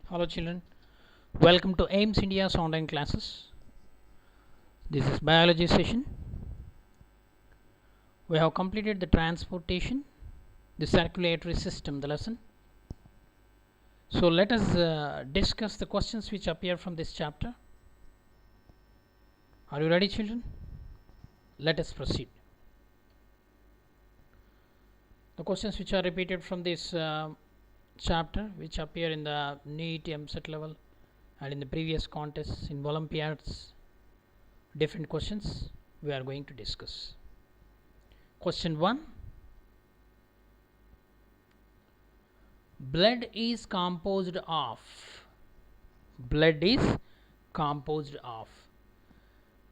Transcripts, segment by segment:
Hello children, welcome to AIMS India's online classes. This is biology session. We have completed the transportation, the circulatory system, the lesson. So let us discuss the questions which appear from this chapter. Are you ready children? Let us proceed. The questions which are repeated from this chapter, which appear in the NEET MSET level and in the previous contests in Olympiads, different questions we are going to discuss. Question 1. Blood is composed of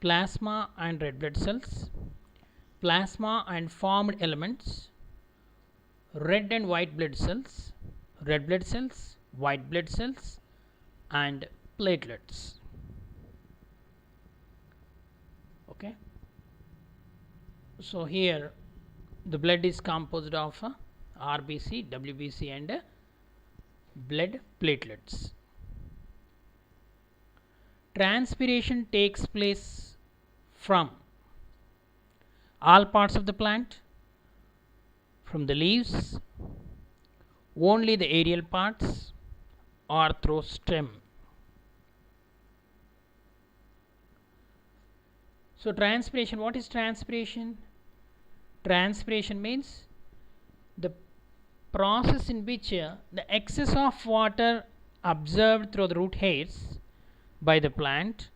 plasma and red blood cells, plasma and formed elements, red and white blood cells, red blood cells, white blood cells, and platelets. Okay. So here the blood is composed of RBC, WBC, and blood platelets. Transpiration takes place from all parts of the plant, from the leaves, only the aerial parts, or through stem. So transpiration, what is transpiration? Transpiration means the process in which the excess of water absorbed through the root hairs by the plant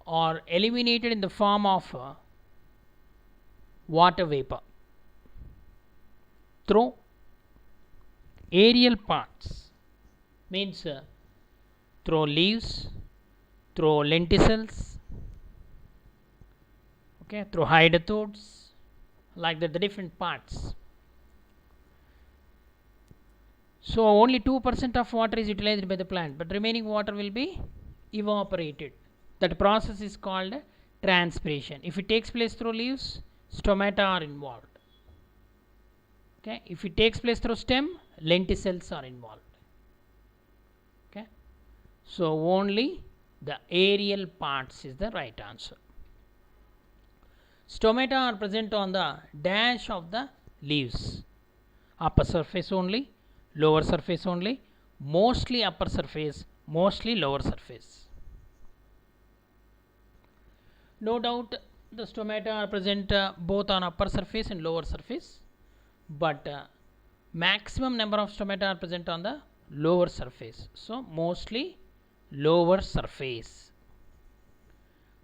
are eliminated in the form of water vapor through aerial parts, means through leaves, through lenticels, okay, through hydatodes, like that, the different parts. So only 2% of water is utilized by the plant, but remaining water will be evaporated. That process is called transpiration. If it takes place through leaves, stomata are involved. Okay, if it takes place through stem, lenticels are involved. Okay, so only the aerial parts is the right answer. Stomata are present on the dash of the leaves, upper surface only, lower surface only, mostly upper surface, mostly lower surface. No doubt the stomata are present both on upper surface and lower surface, but maximum number of stomata are present on the lower surface, so mostly lower surface.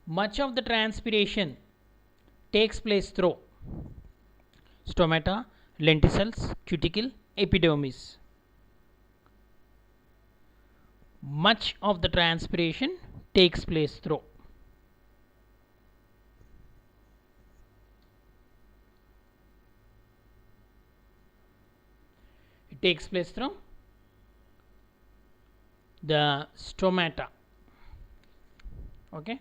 Much of the transpiration takes place through stomata, lenticels, cuticle, epidermis. Much of the transpiration takes place through. It takes place through the stomata. Okay.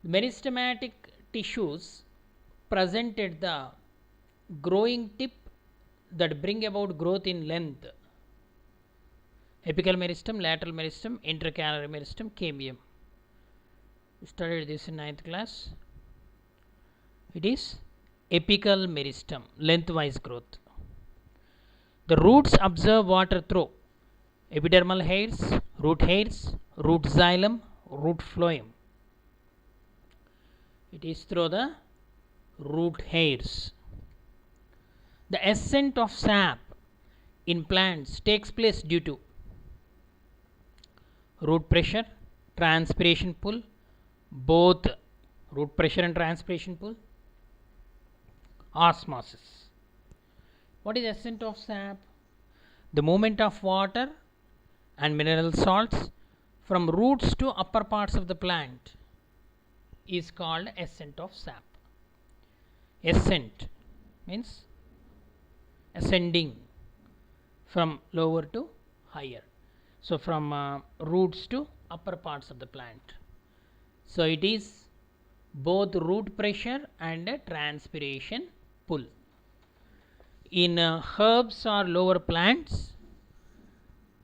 The meristematic tissues present at the growing tip that bring about growth in length: apical meristem, lateral meristem, intercalary meristem, cambium. We studied this in 9th class. It is apical meristem, lengthwise growth. The roots absorb water through epidermal hairs, root xylem, root phloem. It is through the root hairs. The ascent of sap in plants takes place due to root pressure, transpiration pull, both root pressure and transpiration pull, osmosis. What is ascent of sap? The movement of water and mineral salts from roots to upper parts of the plant is called ascent of sap. Ascent means ascending from lower to higher, so from roots to upper parts of the plant. So it is both root pressure and transpiration pull. In herbs or lower plants,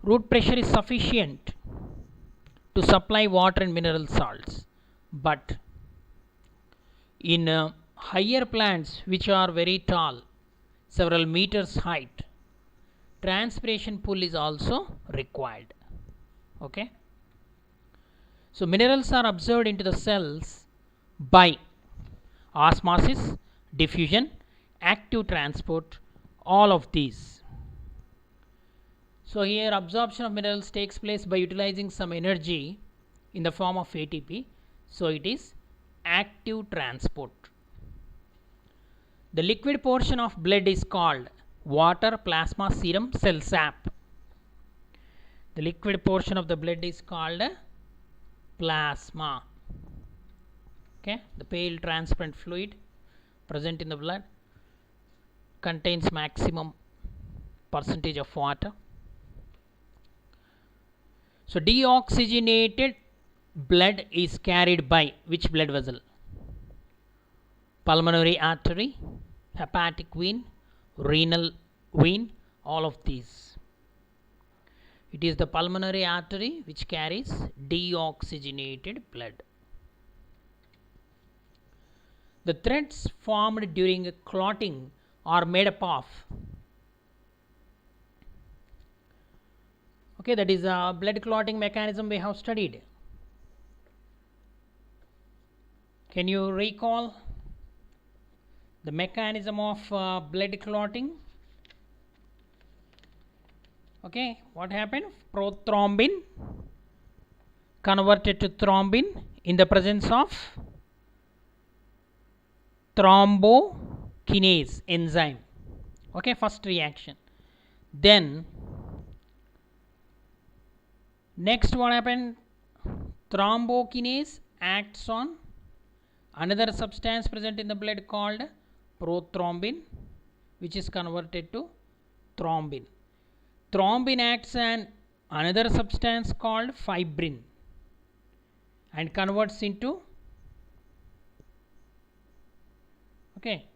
root pressure is sufficient to supply water and mineral salts, but in higher plants which are very tall, several meters height, transpiration pull is also required. Okay, so minerals are absorbed into the cells by osmosis, diffusion, active transport, all of these. So here absorption of minerals takes place by utilizing some energy in the form of ATP, so it is active transport. The liquid portion of blood is called water, plasma, serum, cell sap. The liquid portion of the blood is called plasma. Okay, the pale transparent fluid present in the blood contains maximum percentage of water. So deoxygenated blood is carried by which blood vessel? Pulmonary artery, hepatic vein, renal vein, all of these. It is the pulmonary artery which carries deoxygenated blood. The threads formed during clotting are made up of, okay, that is a blood clotting mechanism we have studied. Can you recall the mechanism of blood clotting? Okay, what happened? Prothrombin converted to thrombin in the presence of thrombokinase enzyme. Okay, first reaction. Then next what happened? Thrombokinase acts on another substance present in the blood called prothrombin, which is converted to thrombin. Thrombin acts on another substance called fibrin and converts into, okay,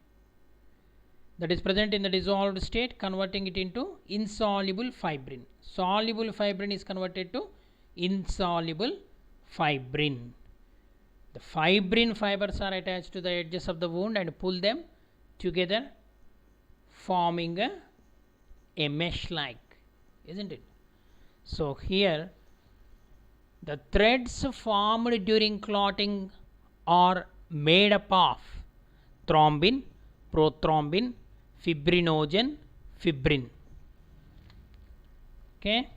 that is present in the dissolved state, converting it into insoluble fibrin. Soluble fibrin is converted to insoluble fibrin. The fibrin fibers are attached to the edges of the wound and pull them together, forming a mesh like, isn't it? So here the threads formed during clotting are made up of thrombin, prothrombin, fibrinogen, fibrin. Okay,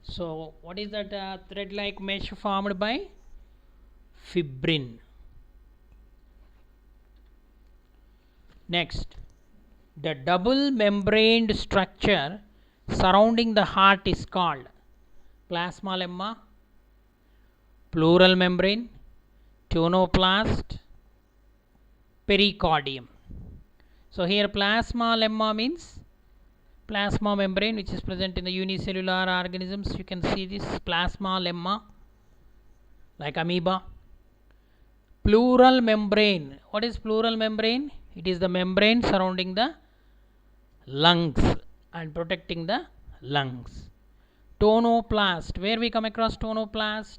so what is that thread like mesh formed by? Fibrin. Next, the double membraned structure surrounding the heart is called plasma lemma, pleural membrane, tonoplast, pericardium. So here plasma lemma means plasma membrane which is present in the unicellular organisms. You can see this plasma lemma like amoeba. Pleural membrane. What is pleural membrane? It is the membrane surrounding the lungs and protecting the lungs. Tonoplast. Where we come across tonoplast?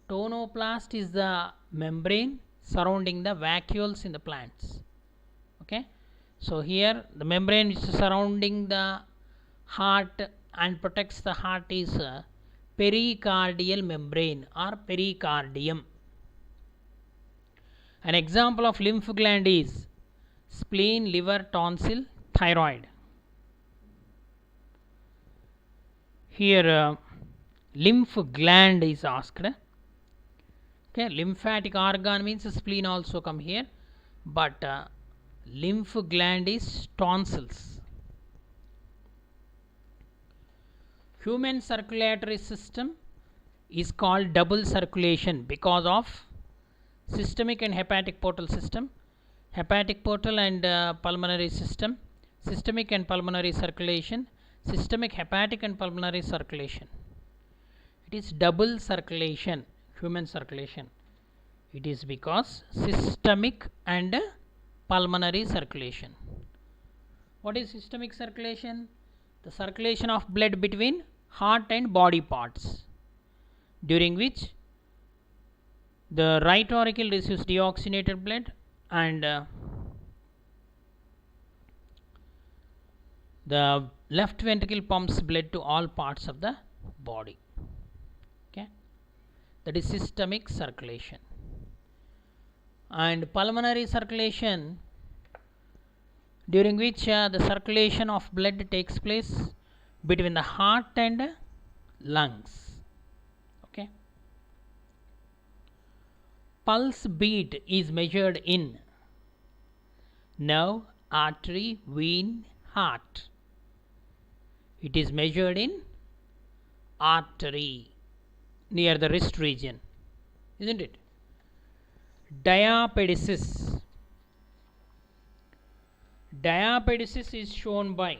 Tonoplast is the membrane surrounding the vacuoles in the plants. Okay, so here the membrane which is surrounding the heart and protects the heart is pericardial membrane or pericardium. An example of lymph gland is spleen, liver, tonsil, thyroid. Here lymph gland is asked. Okay, lymphatic organ means spleen also come here, but lymph gland is tonsils. Human circulatory system is called double circulation because of systemic and hepatic portal system, hepatic portal and pulmonary system, systemic and pulmonary circulation, systemic, hepatic and pulmonary circulation. It is double circulation, human circulation. It is because systemic and pulmonary circulation. What is systemic circulation? The circulation of blood between heart and body parts, during which the right auricle receives deoxygenated blood and the left ventricle pumps blood to all parts of the body. Okay, that is systemic circulation. And pulmonary circulation, during which the circulation of blood takes place between the heart and lungs. Okay, pulse beat is measured in nerve, artery, vein, heart. It is measured in artery near the wrist region, isn't it? Diapedesis. Diapedesis is shown by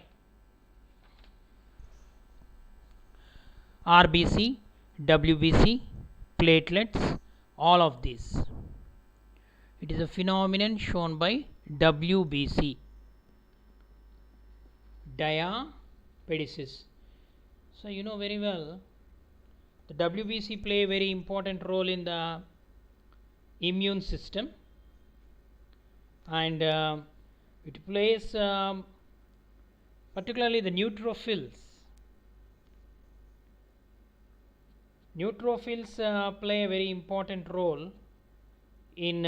RBC, WBC, platelets, all of these. It is a phenomenon shown by WBC. Diapedesis. So you know very well the WBC play a very important role in the immune system, and it plays particularly the neutrophils. Neutrophils play a very important role in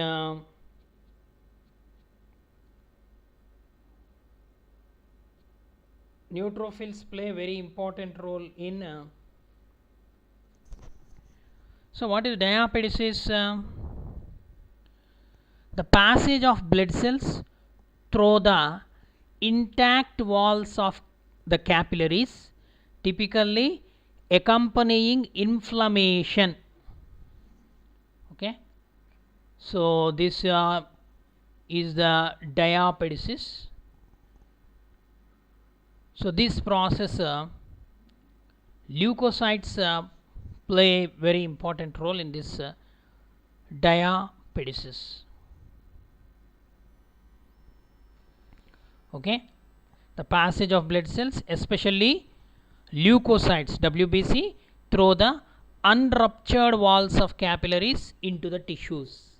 so what is diapedesis? The passage of blood cells through the intact walls of the capillaries, typically accompanying inflammation. Okay, so this is the diapedesis. So this process, leukocytes play a very important role in this diapedesis. Okay, the passage of blood cells, especially leukocytes, WBC, through the unruptured walls of capillaries into the tissues.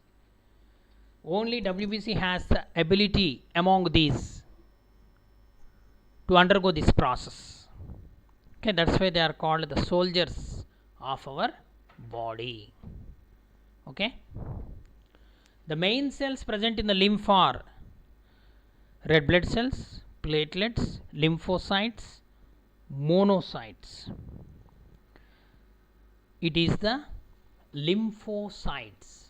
Only WBC has the ability among these to undergo this process. Okay, that's why they are called the soldiers of our body. Okay, the main cells present in the lymph are red blood cells, platelets, lymphocytes, monocytes. It is the lymphocytes,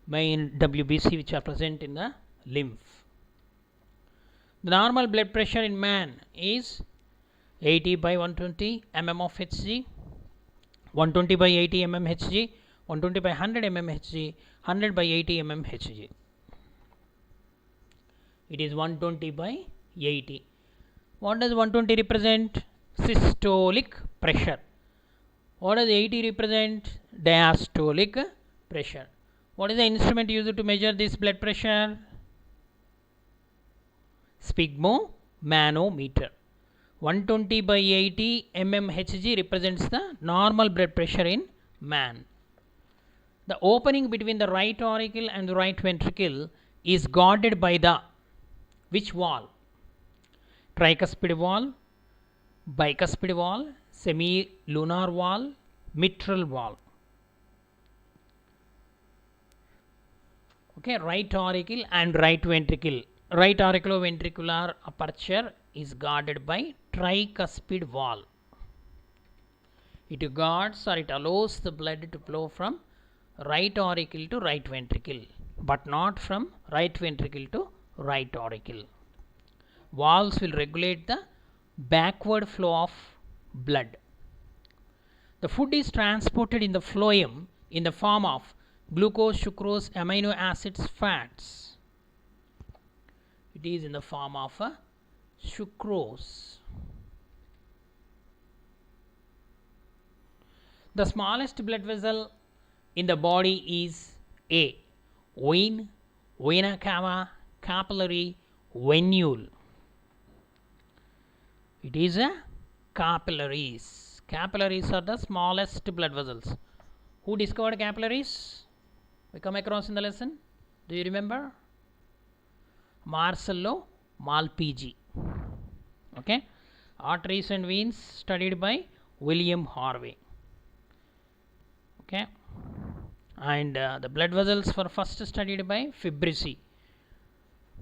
main WBC, which are present in the lymph. The normal blood pressure in man is 80 by 120 mm of Hg, 120 by 80 mm Hg, 120 by 100 mm Hg, 100 by 80 mm Hg. It is 120 by 80. What does 120 represent? Systolic pressure. What does 80 represent? Diastolic pressure. What is the instrument used to measure this blood pressure? Sphygmomanometer. 120 by 80 mm Hg represents the normal blood pressure in man. The opening between the right auricle and the right ventricle is guarded by the which wall? Tricuspid wall, bicuspid wall, semilunar wall, mitral wall. Okay, right auricle and right ventricle. Right auriculoventricular aperture is guarded by tricuspid wall. It guards or it allows the blood to flow from right auricle to right ventricle, but not from right ventricle to right auricle. Valves will regulate the backward flow of blood. The food is transported in the phloem in the form of glucose, sucrose, amino acids, fats. It is in the form of a sucrose. The smallest blood vessel in the body is A. Vein, vena cava, capillary, venule. It is a capillaries. Capillaries are the smallest blood vessels. Who discovered capillaries? We come across in the lesson. Do you remember? Marcello Malpighi. Okay. Arteries and veins studied by William Harvey. Okay. And the blood vessels were first studied by Fabrici.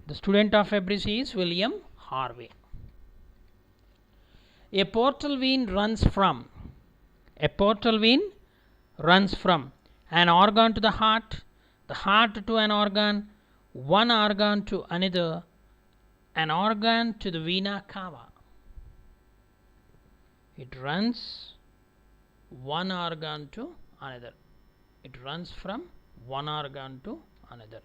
The student of Fabrici is William Harvey. A portal vein runs from an organ to the heart to an organ, one organ to another, an organ to the vena cava. It runs one organ to another. It runs from one organ to another.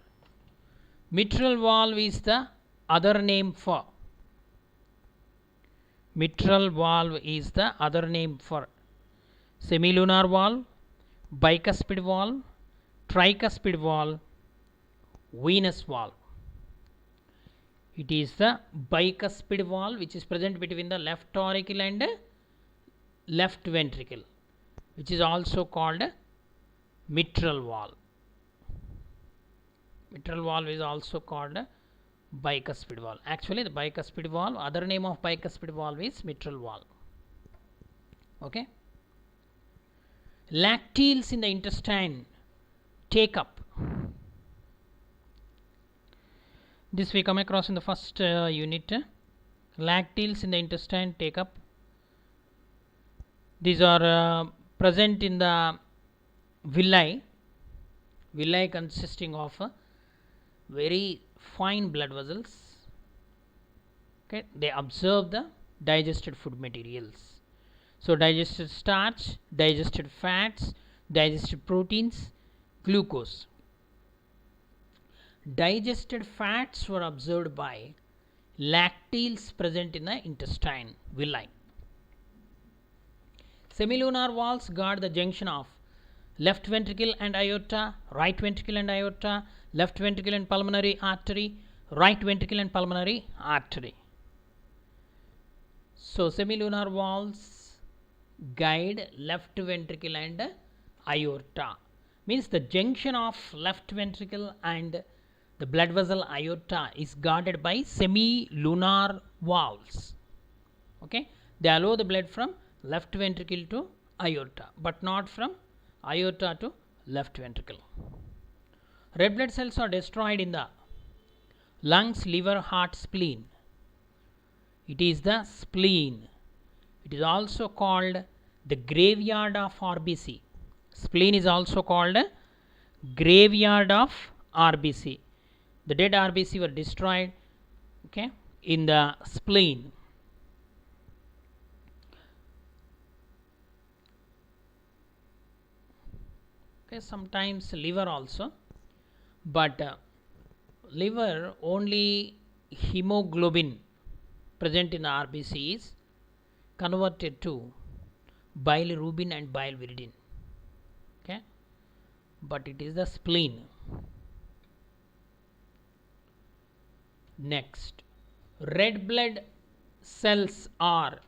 Mitral valve is the other name for. Mitral valve is the other name for semilunar valve, bicuspid valve, tricuspid valve, venous valve. It is the bicuspid valve which is present between the left auricle and left ventricle, which is also called mitral valve. Mitral valve is also called bicuspid valve. Actually, the bicuspid valve, other name of bicuspid valve is mitral valve. Okay. Lacteals in the intestine take up. This we come across in the first unit. Lacteals in the intestine take up. These are present in the villi. Villi consisting of very fine blood vessels. Okay, they absorb the digested food materials. So digested starch, digested fats, digested proteins, glucose. Digested fats were absorbed by lacteals present in the intestine villi. Semilunar valves guard the junction of left ventricle and aorta, right ventricle and aorta, left ventricle and pulmonary artery, right ventricle and pulmonary artery. So semilunar valves guide left ventricle and aorta. Means the junction of left ventricle and the blood vessel aorta is guarded by semilunar valves. Okay, they allow the blood from left ventricle to aorta, but not from aorta to left ventricle. Red blood cells are destroyed in the lungs, liver, heart, spleen. It is the spleen. It is also called the graveyard of RBC. Spleen is also called graveyard of RBC. The dead RBC were destroyed, okay, in the spleen. Okay, sometimes liver also, but liver only hemoglobin present in the RBC is converted to bilirubin and biliverdin. Okay, but it is the spleen. Next, red blood cells are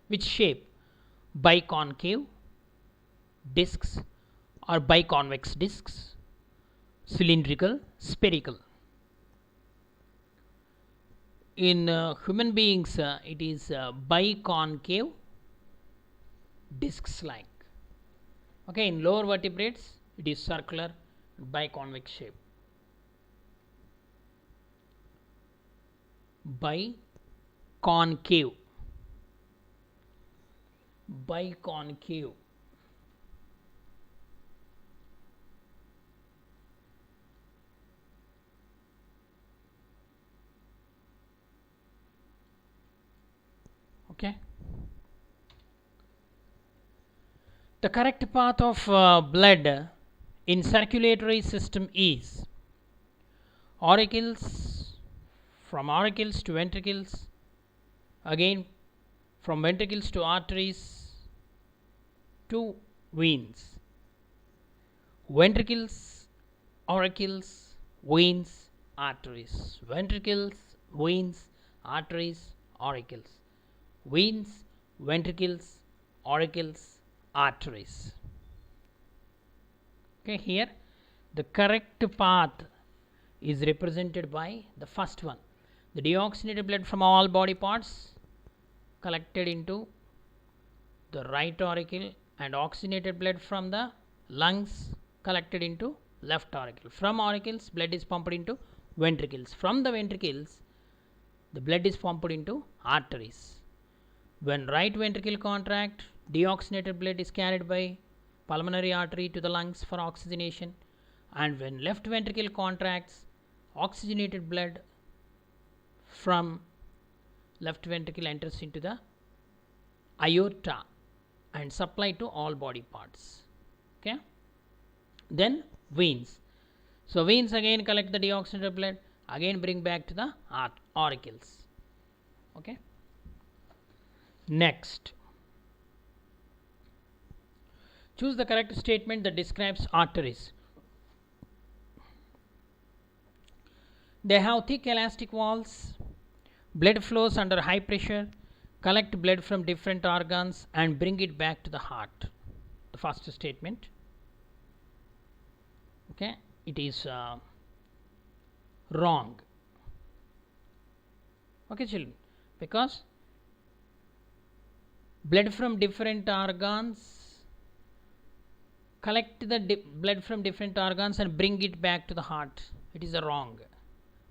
which shape? Biconcave discs or biconvex discs, cylindrical, spherical. In human beings, it is biconcave discs like. Okay, in lower vertebrates, it is circular, biconvex shape. Biconcave. Okay. The correct path of blood in circulatory system is auricles, from auricles to ventricles, again from ventricles to arteries to veins. Ventricles, auricles, veins, arteries. Ventricles, veins, arteries, auricles. Veins, ventricles, auricles, arteries. Okay, here the correct path is represented by the first one. The deoxygenated blood from all body parts collected into the right auricle, and oxygenated blood from the lungs collected into left auricle. From auricles, blood is pumped into ventricles. From the ventricles, the blood is pumped into arteries. When right ventricle contract, deoxygenated blood is carried by pulmonary artery to the lungs for oxygenation, and when left ventricle contracts, oxygenated blood from left ventricle enters into the aorta and supplied to all body parts. Okay, then veins. So veins again collect the deoxygenated blood, again bring back to the auricles. Okay, next, choose the correct statement that describes arteries. They have thick elastic walls, blood flows under high pressure, collect blood from different organs and bring it back to the heart. The first statement. Okay, it is wrong. Okay, children, because blood from different organs, collect the blood from different organs and bring it back to the heart. It is wrong.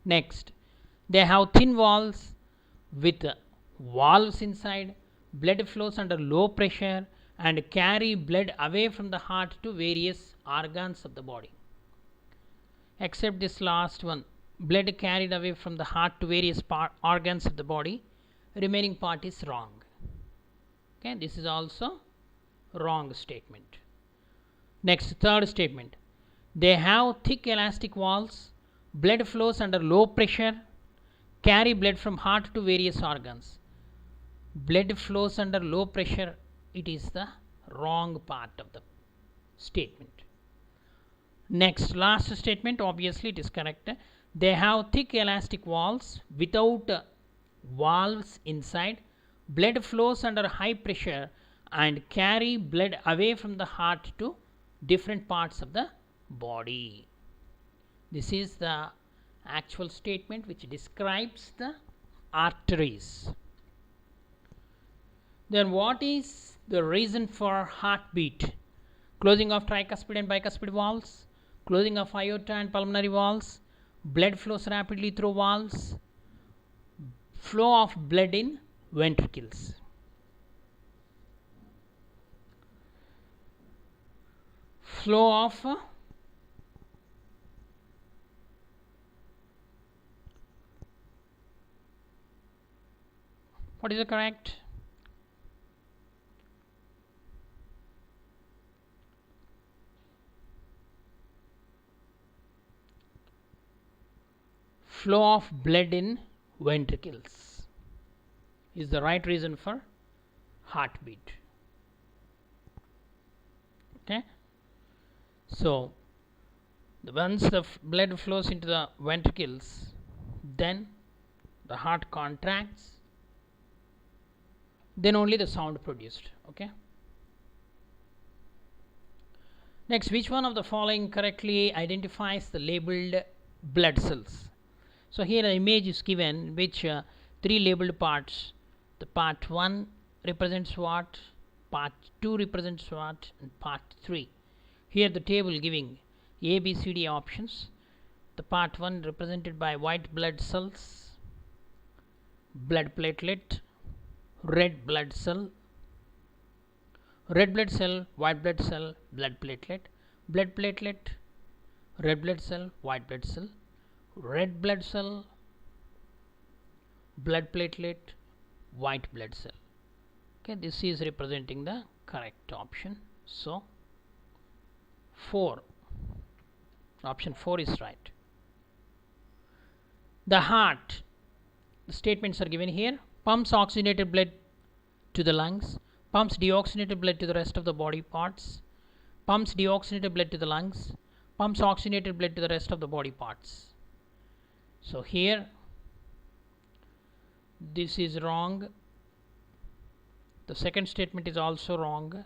Next, they have thin walls with valves inside, blood flows under low pressure and carry blood away from the heart to various organs of the body. Except this last one, blood carried away from the heart to various organs of the body, remaining part is wrong. Okay, this is also wrong statement. Next, third statement. They have thick elastic walls, blood flows under low pressure, carry blood from heart to various organs. Blood flows under low pressure, it is the wrong part of the statement. Next, last statement, obviously it is correct. They have thick elastic walls without valves inside, blood flows under high pressure and carry blood away from the heart to different parts of the body. This is the actual statement which describes the arteries. Then what is the reason for heartbeat? Closing of tricuspid and bicuspid valves, closing of aorta and pulmonary valves, blood flows rapidly through valves, flow of blood in ventricles. Flow of what is the correct? Flow of blood in ventricles is the right reason for heartbeat. Okay, so once the blood flows into the ventricles, then the heart contracts, then only the sound produced. Okay, next, which one of the following correctly identifies the labeled blood cells? So here an image is given which three labeled parts. The part 1 represents what, part 2 represents what, and part 3. Here the table giving A, B, C, D options. The part 1 represented by white blood cells, blood platelet, red blood cell, red blood cell, white blood cell, blood platelet, red blood cell, white blood cell, red blood cell, blood platelet, white blood cell. Okay, this is representing the correct option. So 4, option 4 is right. The heart, the statements are given here. Pumps oxygenated blood to the lungs, pumps deoxygenated blood to the rest of the body parts, pumps deoxygenated blood to the lungs, pumps oxygenated blood to the rest of the body parts. So here this is wrong. The second statement is also wrong.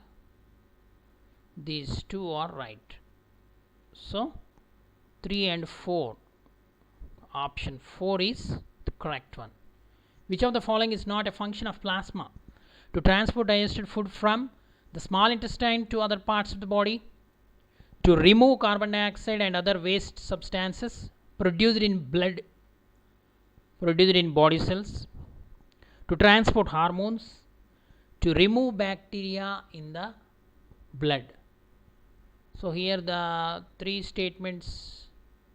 These two are right. So 3 and 4, option 4 is the correct one. Which of the following is not a function of plasma? To transport digested food from the small intestine to other parts of the body, to remove carbon dioxide and other waste substances produced in blood, produced in body cells, to transport hormones, to remove bacteria in the blood. So here the three statements,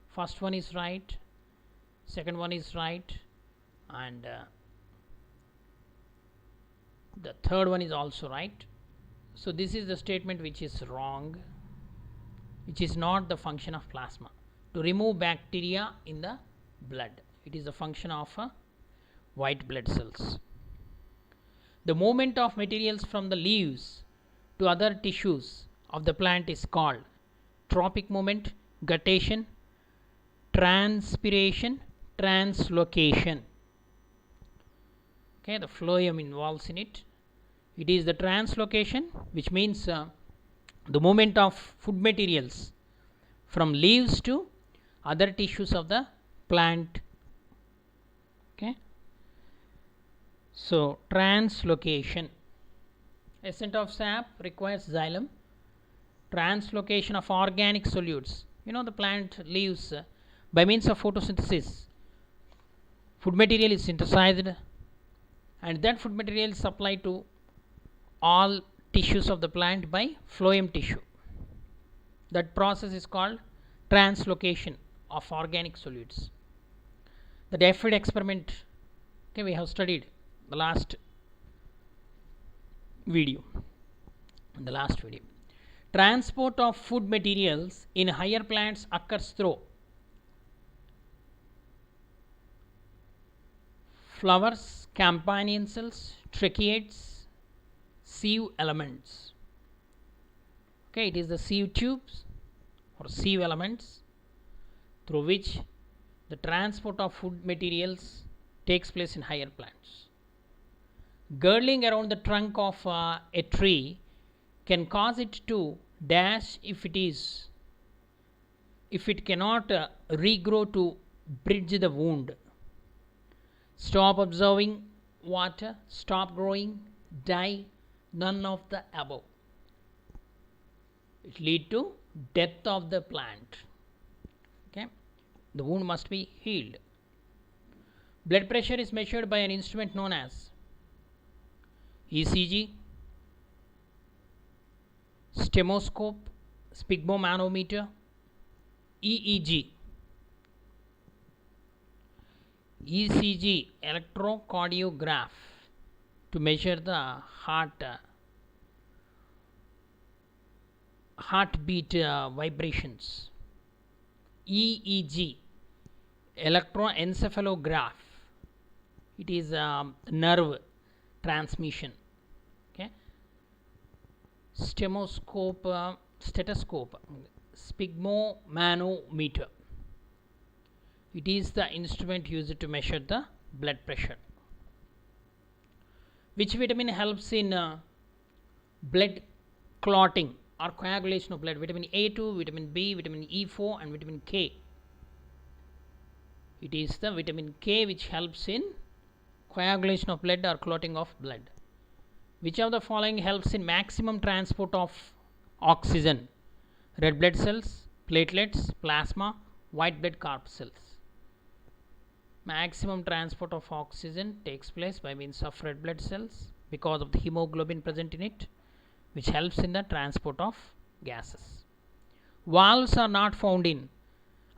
first one is right, second one is right, and the third one is also right. So this is the statement which is wrong, which is not the function of plasma. To remove bacteria in the blood, it is the function of white blood cells. The movement of materials from the leaves to other tissues of the plant is called tropic movement, guttation, transpiration, translocation. Okay, the phloem involves in it. It is the translocation, which means the movement of food materials from leaves to other tissues of the plant. Okay, so translocation. Ascent of sap requires xylem. Translocation of organic solutes. The plant leaves by means of photosynthesis. Food material is synthesized, and that food material is supplied to all tissues of the plant by phloem tissue. That process is called translocation of organic solutes. The DFID experiment, okay, we have studied the last video. Transport of food materials in higher plants occurs through flowers, companion cells, tracheids, sieve elements. Okay, it is the sieve tubes or sieve elements through which the transport of food materials takes place in higher plants. Girdling around the trunk of a tree can cause it to dash if it cannot regrow to bridge the wound. Stop observing water, stop growing, die, none of the above. It lead to death of the plant. Okay, the wound must be healed. Blood pressure is measured by an instrument known as ECG, stethoscope, sphygmomanometer, EEG. ECG, electrocardiograph, to measure the heartbeat vibrations. EEG, electroencephalograph, it is nerve transmission. Okay, stethoscope, sphygmomanometer, it is the instrument used to measure the blood pressure. Which vitamin helps in blood clotting or coagulation of blood? Vitamin A2, vitamin B, vitamin E4 and vitamin K. It is the vitamin K which helps in coagulation of blood or clotting of blood. Which of the following helps in maximum transport of oxygen? Red blood cells, platelets, plasma, white blood corpuscles. Maximum transport of oxygen takes place by means of red blood cells because of the hemoglobin present in it, which helps in the transport of gases. Valves are not found in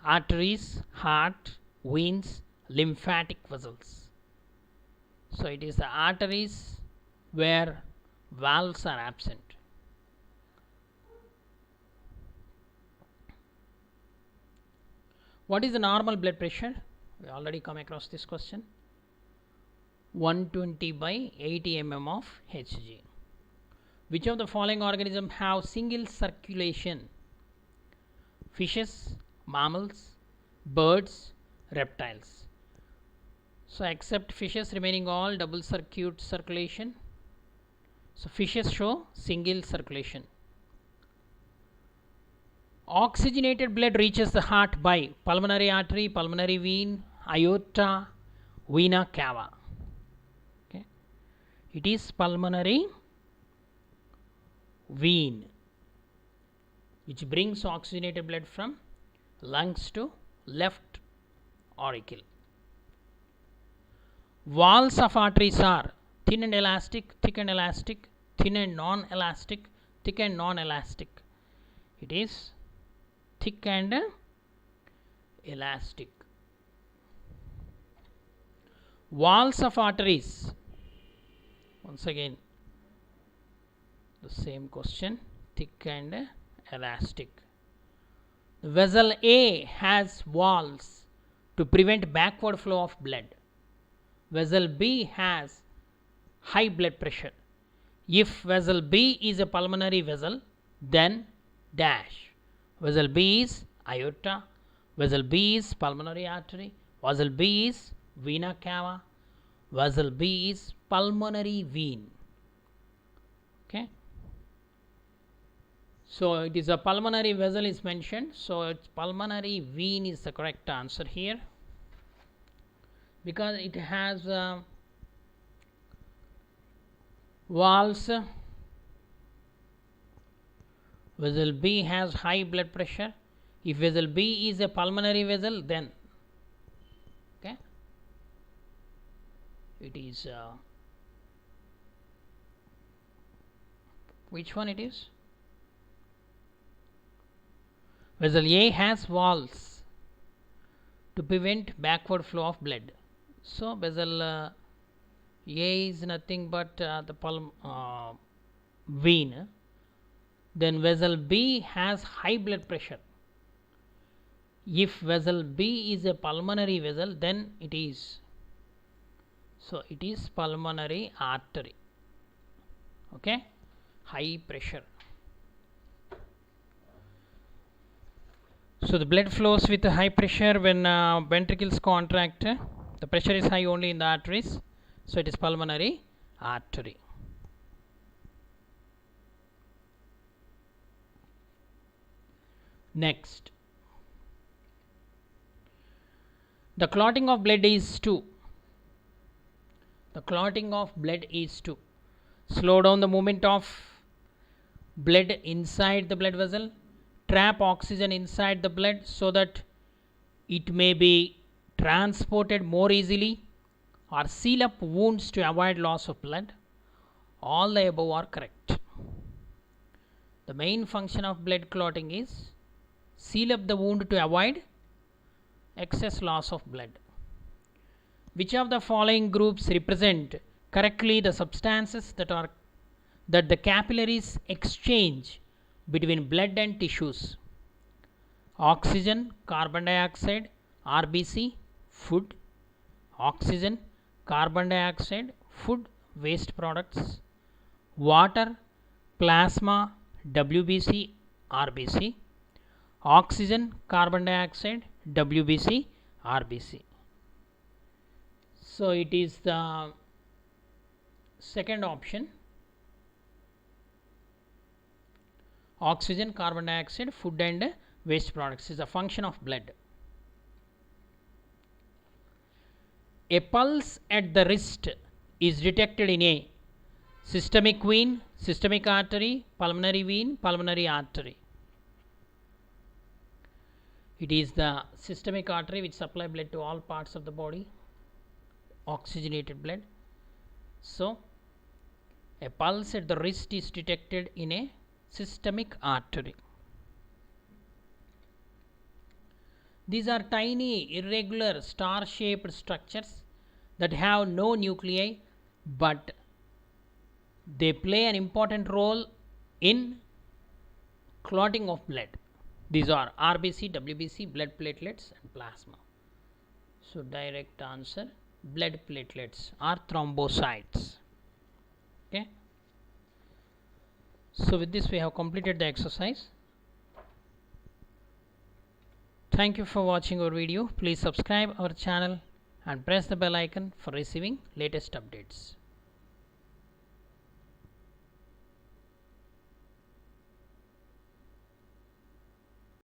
arteries, heart, veins, lymphatic vessels. So it is the arteries where valves are absent. What is the normal blood pressure? We already come across this question. 120 by 80 mm of Hg. Which of the following organisms have single circulation? Fishes, mammals, birds, reptiles. So except fishes, remaining all double circuit circulation. So fishes show single circulation. Oxygenated blood reaches the heart by pulmonary artery, pulmonary vein, aorta, vena cava. Okay. It is pulmonary vein which brings oxygenated blood from lungs to left auricle. Walls of arteries are thin and elastic, thick and elastic, thin and non-elastic, thick and non-elastic. It is thick and elastic. Walls of arteries, once again the same question, thick and elastic. Vessel A has walls to prevent backward flow of blood. Vessel B has high blood pressure. If vessel B is a pulmonary vessel, then dash. Vessel B is aorta, vessel B is pulmonary artery, vessel B is vena cava, vessel B is pulmonary vein. Okay. So it is a pulmonary vessel is mentioned, so its pulmonary vein is the correct answer here, because it has valves. Vessel B has high blood pressure. If vessel B is a pulmonary vessel, then okay, it is which one it is? Vessel A has valves to prevent backward flow of blood. So vessel A is nothing but the vein. Then vessel B has high blood pressure. If vessel B is a pulmonary vessel, then it is, so it is pulmonary artery. Okay, high pressure. So the blood flows with high pressure when ventricles contract. The pressure is high only in the arteries, so it is pulmonary artery. Next, the clotting of blood is to. The clotting of blood is to slow down the movement of blood inside the blood vessel, trap oxygen inside the blood so that it may be transported more easily, or seal up wounds to avoid loss of blood. All the above are correct. The main function of blood clotting is seal up the wound to avoid excess loss of blood. Which of the following groups represent correctly the substances that the capillaries exchange between blood and tissues? Oxygen, carbon dioxide, RBC, food. Oxygen, carbon dioxide, food, waste products. Water, plasma, WBC, RBC. Oxygen, carbon dioxide, WBC, RBC. So it is the second option. Oxygen, carbon dioxide, food and waste products is a function of blood. A pulse at the wrist is detected in a systemic vein, systemic artery, pulmonary vein, pulmonary artery. It is the systemic artery which supply blood to all parts of the body, oxygenated blood. So a pulse at the wrist is detected in a systemic artery. These are tiny, irregular, star-shaped structures that have no nuclei, but they play an important role in clotting of blood. These are RBC, WBC, blood platelets and plasma. So direct answer, blood platelets are thrombocytes. Okay. So with this we have completed the exercise. Thank you for watching our video. Please subscribe our channel and press the bell icon for receiving latest updates.